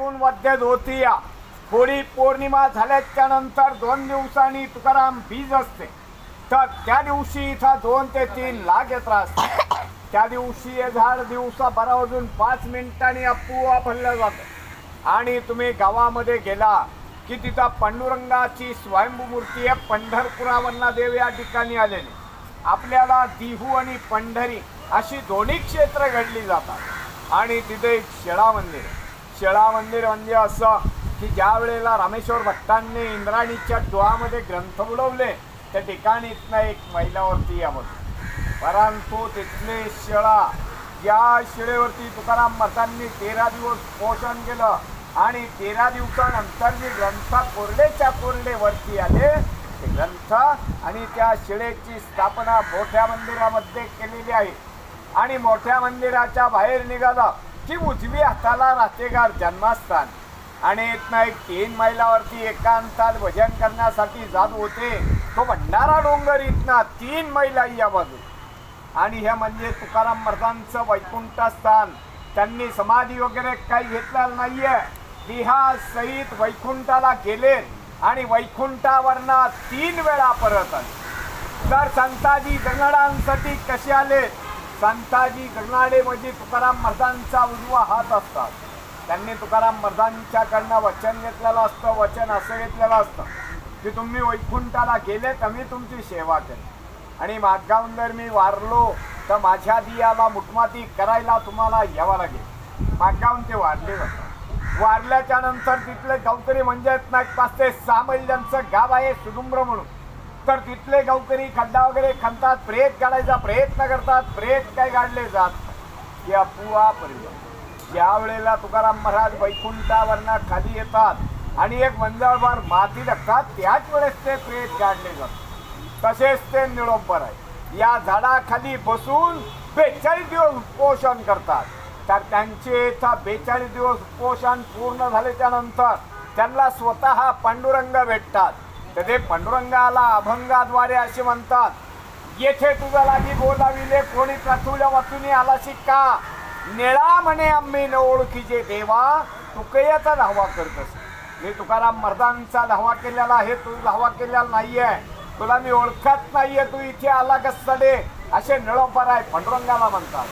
पासून वद्य धोतिया होळी पौर्णिमा झाल्याच्या नंतर 2 दिवसांनी तुकाराम बीज असते, तर त्या दिवशी इथं 2 ते 3 लाख यात्रा असते. त्या दिवशी हे झाड दिवसा 12 वाजून 5 मिनिटांनी आपोआप हललं जातं. आणि तुम्ही गावामध्ये गेला की तिथं पांडुरंगाची स्वयंभू मूर्ती आहे. पंढरपुरावरना देव या ठिकाणी आलेले. आपल्याला दिहू आणि पंढरी अशी दोन्ही क्षेत्र घडली जातात. आणि तिथे एक शेळा मंदिर आहे. शेळा मंदिर म्हणजे असं की ज्या वेळेला रामेश्वर भट्टांनी इंद्राणीच्या डोहामध्ये ग्रंथ बुडवले त्या ठिकाणी इथनं एक मैलावरती यावं, परंतु तिथले शेळा, या शेळेवरती तुकाराम महाराजांनी 13 दिवस पोषण केलं. आणि 13 दिवसानंतर जे ग्रंथ कोरडेच्या कोरडे वरती आले ते ग्रंथ, आणि त्या शेळेची स्थापना मोठ्या मंदिरामध्ये केलेली आहे. आणि मोठ्या मंदिराच्या बाहेर निघाला की उजवी हाताला राहतेगार जन्मस्थान. आणि इथनं एक 3 मैलावरती एकांतात भजन करण्यासाठी जात होते तो भंडारा डोंगर इथनं 3 मैला या बाजू. आणि हे म्हणजे तुकाराम महाराजांचं वैकुंठ स्थान. त्यांनी समाधी वगैरे काही घेतलेलं नाहीये. देहासहित वैकुंठाला गेले आणि वैकुंठावरनं 3 वेळा परत आले. तर संताजी गरनाडांसाठी कसे आले? संताजी गरनाडे म्हणजे तुकाराम महाराजांचा उजवा हात असतात. त्यांनी तुकाराम महाराजांच्याकडनं वचन घेतलेलं असतं. वचन असं घेतलेलं असतं की तुम्ही वैकुंठाला गेले तर मी तुमची सेवा करेन, आणि मागाहून जर मी वारलो तर माझ्या दियाला मुठमाती करायला तुम्हाला यावं लागेल. मागाहून ते वारले जातात. वारल्याच्या नंतर तिथले गावकरी म्हणजे ना 5 ते 6 मैल ज्यांचं गाव आहे सुडुंबर म्हणून, तर तिथले गावकरी खड्डा वगैरे खणतात, प्रेत काढायचा प्रयत्न करतात. प्रेत काय काढले जात या पुवा परिवार. ज्या वेळेला तुकाराम महाराज वैकुंठावरनं खाली येतात आणि एक मंजळभर माती टाकतात, त्याच वेळेस ते प्रेत काढले जातात. तसेच ते निळोबर आहे. या झाडाखाली बसून 42 दिवस उपोषण करतात. तर त्यांचे इथं 42 दिवस उपोषण पूर्ण झाल्याच्या नंतर त्यांना स्वतः पांडुरंग भेटतात. तर ते पांडुरंगाला अभंगाद्वारे असे म्हणतात, येथे तुझा लागी बोलाविले कोणी प्रथुल्या वाचून आलाशी का, निळा म्हणे आम्ही न ओळखीचे देवा, तुकयाचा धावा करतस. मी तुकाराम महाराजांचा धावा केलेला आहे, तू धावा केलेला नाहीये, तुला मी ओळखत नाहीये, तू इथे आला कसं असे निळोपर आहे पांडुरंगाला म्हणतात.